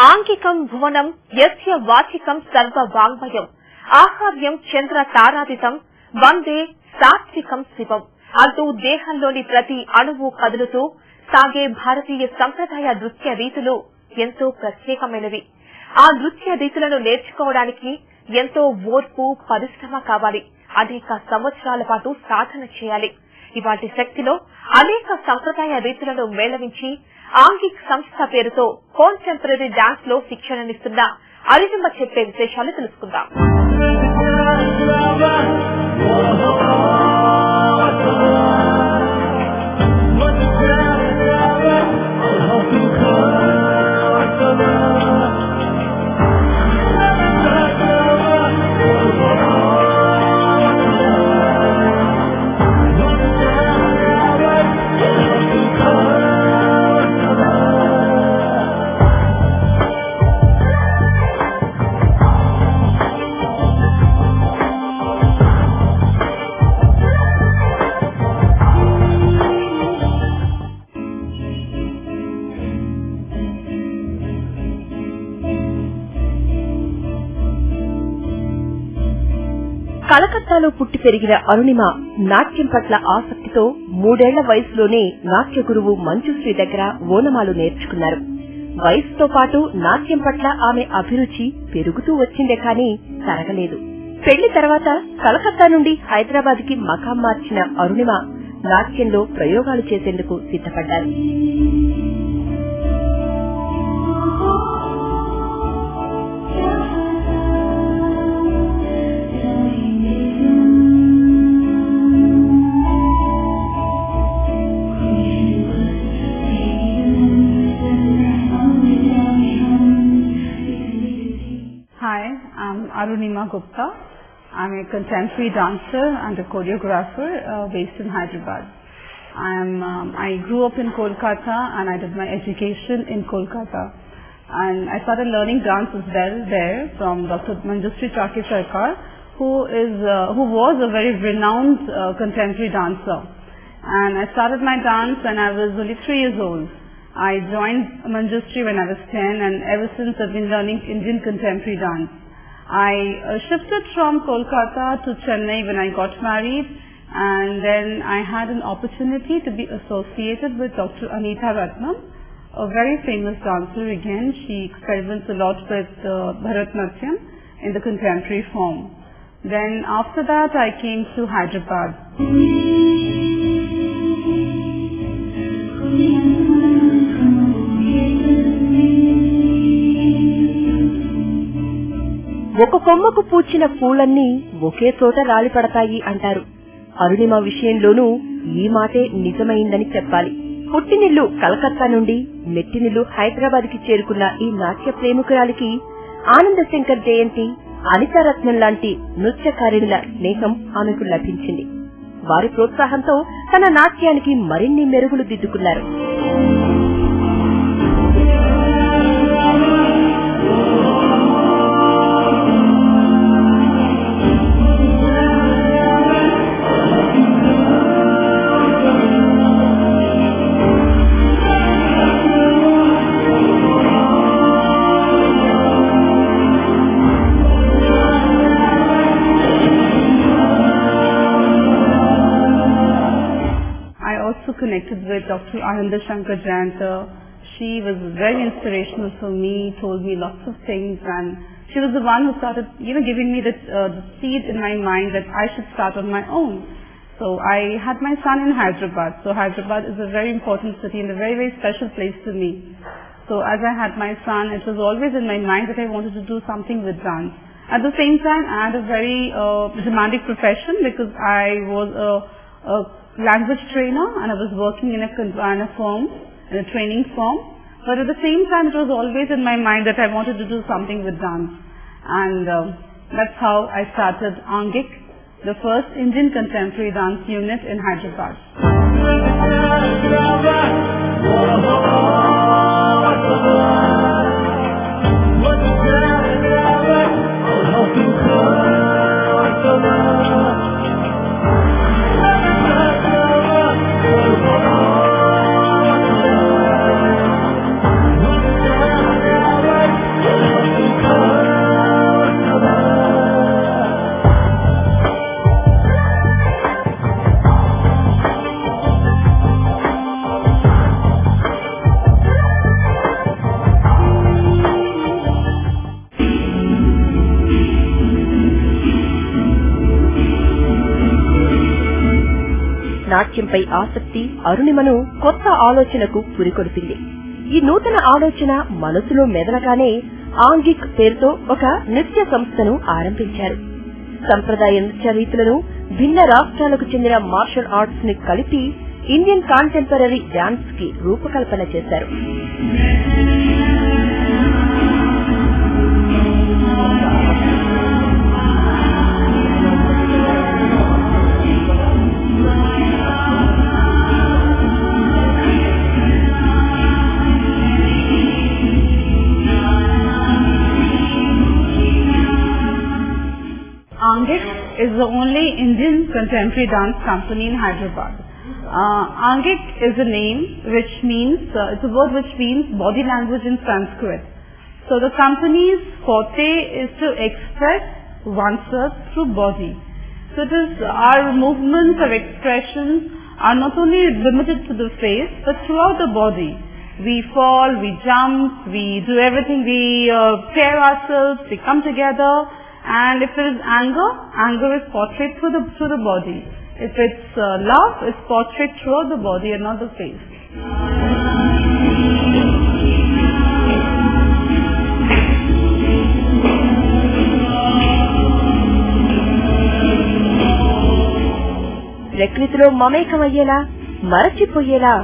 ఆంగికం భువనం యస్య వాచికం సర్వ వాంగ్మయం ఆహార్యం చంద్ర తారాదితం వందే సాత్వికం శివం అంటూ దేహంలోని ప్రతి అణువు కదులుతూ సాగే భారతీయ సంప్రదాయ నృత్య రీతులు ఎంతో ప్రత్యేకమైనవి. ఆ నృత్య రీతులను నేర్చుకోవడానికి ఎంతో ఓర్పు, పరిశ్రమ కావాలి. అనేక సంవత్సరాల పాటు సాధన చేయాలి. ఇవాటి శక్తిలో అనేక సంప్రదాయ రీతులను మేళవించి ఆంగిక్ సంస్థ పేరుతో కాంటెంపరీ డాన్స్ లో శిక్షణనిస్తున్న అరుణిమ చెప్పే విశేషాలు తెలుసుకుందాం. కలకత్తాలో పుట్టి పెరిగిన అరుణిమ నాట్యం పట్ల ఆసక్తితో 3 ఏళ్ల వయసులోనే నాట్య గురువు మంజుశ్రీ దగ్గర ఓనమాలు నేర్చుకున్నారు. వయసుతో పాటు నాట్యం పట్ల ఆమె అభిరుచి పెరుగుతూ వచ్చిందే కానీ తరగలేదు. పెళ్లి తర్వాత కలకత్తా నుండి హైదరాబాద్ కి మకాం మార్చిన అరుణిమ నాట్యంలో ప్రయోగాలు చేసేందుకు సిద్ధపడ్డారు. Hi, I'm Arunima Gupta. I'm a contemporary dancer and a choreographer based in Hyderabad. I grew up in Kolkata and I did my education in Kolkata. And I started learning dance as well there from Dr. Manjushree Chaki Sarkar, who was a very renowned contemporary dancer. And I started my dance when I was only 3 years old. I joined Manjushree when I was 10 and ever since I've been learning Indian contemporary dance. I shifted from Kolkata to Chennai when I got married, and then I had an opportunity to be associated with Dr. Anita Ratnam, a very famous dancer again. She experiments a lot with Bharatanatyam in the contemporary form. Then after that I came to Hyderabad. ఒక కొమ్మకు పూచిన పూలన్నీ ఒకే చోట రాలిపడతాయి అంటారు. అరుణిమ విషయంలోనూ ఈ మాటే నిజమైందని చెప్పాలి. పుట్టినిల్లు కలకత్తా నుండి మెట్టినిల్లు హైదరాబాద్ కి చేరుకున్న ఈ నాట్య ప్రేమికురాలికి ఆనందశంకర్ జయంతి, అనితారత్నం లాంటి నృత్యకారిణుల స్నేహం ఆమెకు లభించింది. వారి ప్రోత్సాహంతో తన నాట్యానికి మరిన్ని మెరుగులు దిద్దుకున్నారు. Connected with Dr. Ananda Shankar Jayanta. She was very inspirational for me, told me lots of things, and she was the one who started, giving me the seed in my mind that I should start on my own. So I had my son in Hyderabad. So Hyderabad is a very important city and a very, very special place to me. So as I had my son, it was always in my mind that I wanted to do something with dance. At the same time, I had a very demanding profession because I was a language trainer and I was working in a firm, in a training firm. But at the same time, it was always in my mind that I wanted to do something with dance. And that's how I started Angik, the first Indian contemporary dance unit in Hyderabad. నాట్యంపై ఆసక్తి అరుణిమను కొత్త ఆలోచనకు పురికొల్పింది. ఈ నూతన ఆలోచన మనసులో మెదలగానే ఆంగిక్ పేరుతో ఒక నృత్య సంస్థను ఆరంభించారు. సంప్రదాయ నృత్య రీతులను భిన్న రాష్ట్రాలకు చెందిన మార్షల్ ఆర్ట్స్ ని కలిపి ఇండియన్ కాంటెంపరరీ డాన్స్ కి రూపకల్పన చేశారు. Angik is the only Indian contemporary dance company in Hyderabad. Angik is a name which means, it's a word which means body language in Sanskrit. So the company's forte is to express oneself through body. So it is, our movements, our expressions are not only limited to the face, but throughout the body. We fall, we jump, we do everything, we tear ourselves, we come together. And if it is anger, anger is portrayed through the body. If it's love, it's portrayed throughout the body and not the face. ప్రకృతిలో మమేకమయ్యేలా మరచిపోయేలా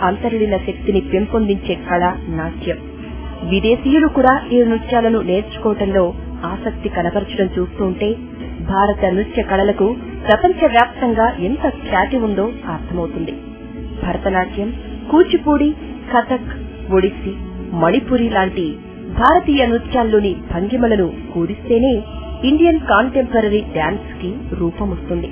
అంతర్లీన శక్తిని పెంపొందించే కళ నాట్యం. విదేశీయులు కూడా ఈ నృత్యాలను నేర్చుకోవటంలో ఆసక్తి కనబరచడం చూస్తుంటే భారత నృత్య కళలకు ప్రపంచవ్యాప్తంగా ఎంత ఖ్యాతి ఉందో అర్థమవుతుంది. భరతనాట్యం, కూచిపూడి, కథక్, ఒడిస్సీ, మణిపురి లాంటి భారతీయ నృత్యాల్లోని భంగిమలను కూడిస్తేనే ఇండియన్ కాంటెంపరరీ డాన్స్ కి రూపమొస్తుంది.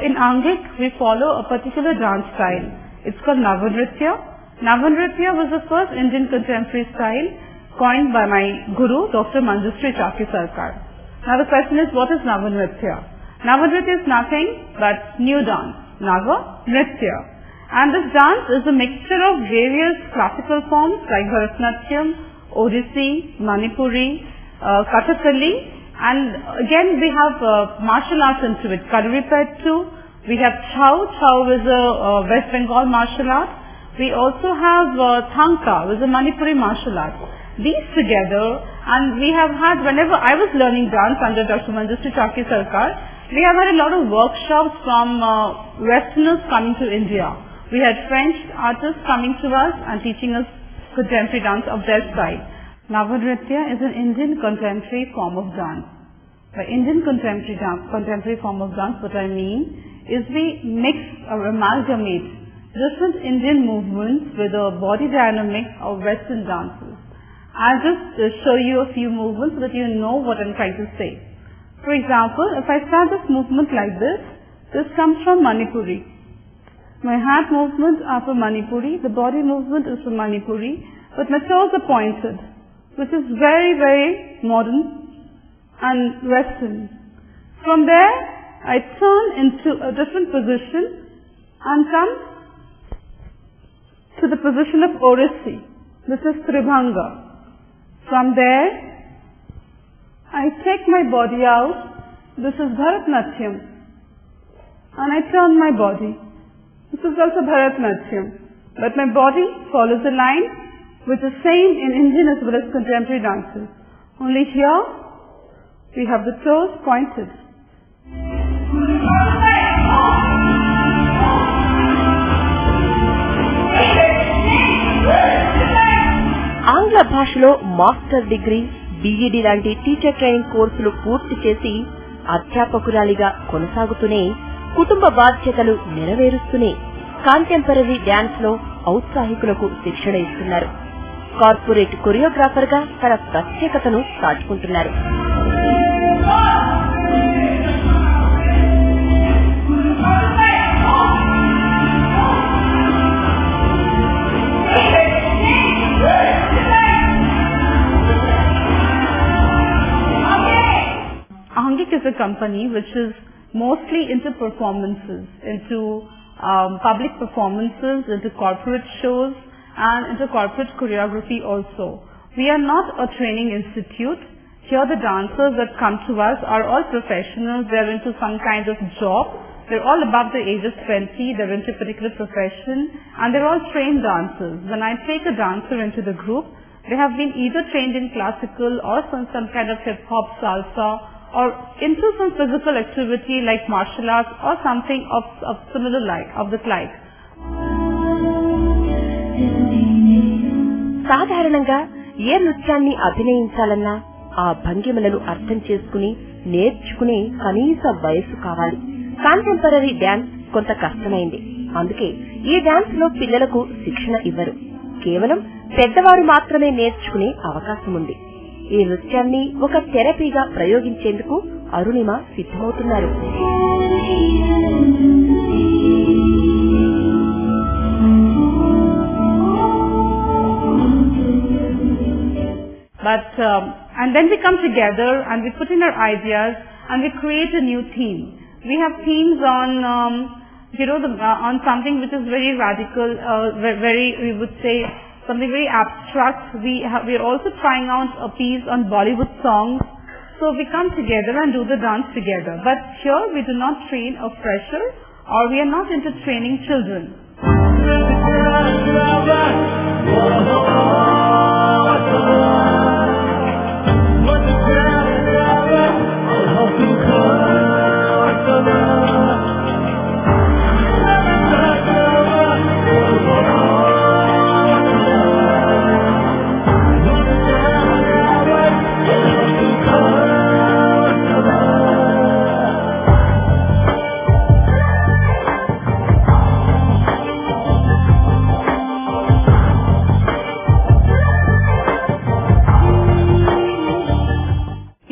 In Angik, we follow a particular dance style. It's called Navnritya. Navnritya was the first Indian contemporary style coined by my guru, Dr. Manjushree Chaki Sarkar. Now the question is, what is Navnritya? Navnritya is nothing but new dance. Navnritya. And this dance is a mixture of various classical forms like Bharatanatyam, Odissi, Manipuri, Kathakali. And again we have martial arts into it. Kaduripettu, we have Chau. Chau is a West Bengal martial art. We also have Thangka, which is a Manipuri martial art. These together, and we have had, whenever I was learning dance under Dr. Manjushree Chaki Sarkar, we have had a lot of workshops from Westerners coming to India. We had French artists coming to us and teaching us contemporary dance of their style. Navnritya is an Indian contemporary form of dance. By Indian contemporary form of dance, what I mean is we mix or amalgamate different Indian movements with the body dynamics of Western dances. I'll just show you a few movements so that you know what I'm trying to say. For example, if I start this movement like this comes from Manipuri. My hand movements are from Manipuri, the body movement is from Manipuri, but my toes are pointed, which is very, very modern and Western. From there, I turn into a different position and come to the position of Odissi. This is Tribhanga. From there, I take my body out. This is Bharatanatyam. And I turn my body. This is also Bharatanatyam. But my body follows a line which is same in Indian as well as contemporary dances. Only here, we have the toes pointed. ఆంగ్ల భాషలో master degree, B Ed లాంటి teacher training కోర్సులు పూర్తి చేసి అధ్యాపకురాలిగా కొనసాగుతూనే కుటుంబ బాధ్యతలు నెరవేరుస్తూనే contemporary dance లో ఔత్సాహికులకు శిక్షణ ఇస్తున్నారు. కార్పొరేట్ కొరియోగ్రాఫర్ గా తన ప్రత్యేకతను చాటుకుంటున్నారు. company which is mostly into performances, into public performances, into corporate shows, and into corporate choreography also. We are not a training institute. Here the dancers that come to us are all professionals. They are into some kind of job. They're all above the age of 20. They're into a particular profession, and they're all trained dancers. When I take a dancer into the group, they have been either trained in classical or some kind of hip-hop, salsa, or into some physical activity like martial arts or something of similar like, of this like. సాధారణంగా ఏ నృత్యాన్ని అభినయించాలన్నా ఆ భంగిమలను అర్థం చేసుకుని నేర్చుకునే కనీస వయస్సు కావాలి. కాంటెంపరరీ డాన్స్ కొంత కష్టమైంది. అందుకే ఈ డాన్స్ లో పిల్లలకు శిక్షణ ఇవ్వరు. కేవలం పెద్దవారు మాత్రమే నేర్చుకునే అవకాశం ఉంది. ఈ నృత్యాన్ని ఒక థెరపీగా ప్రయోగించేందుకు అరుణిమ సిద్ధమవుతున్నారు. And then we come together and we put in our ideas and we create a new theme. We have themes on, on something which is very radical, very, we would say, something very abstract. We are also trying out a piece on Bollywood songs. So we come together and do the dance together. But here we do not train a fresher, or we are not into training children.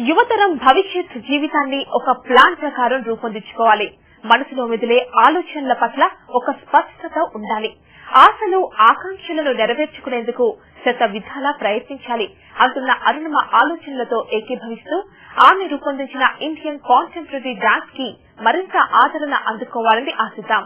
యువతరం భవిష్యత్ జీవితాన్ని ఒక plan ప్రకారం రూపొందించుకోవాలి. మనసులో మెదిలే ఆలోచనల పట్ల ఒక స్పష్టత ఉండాలి. ఆశలు ఆకాంక్షలను నెరవేర్చుకునేందుకు శత విధాలా ప్రయత్నించాలి అంటున్న అరుణిమ ఆలోచనలతో ఏకీభవిస్తూ ఆమె రూపొందించిన ఇండియన్ కాంటెంపరరీ డాన్స్ కి మరింత ఆదరణ అందుకోవాలని ఆశిద్దాం.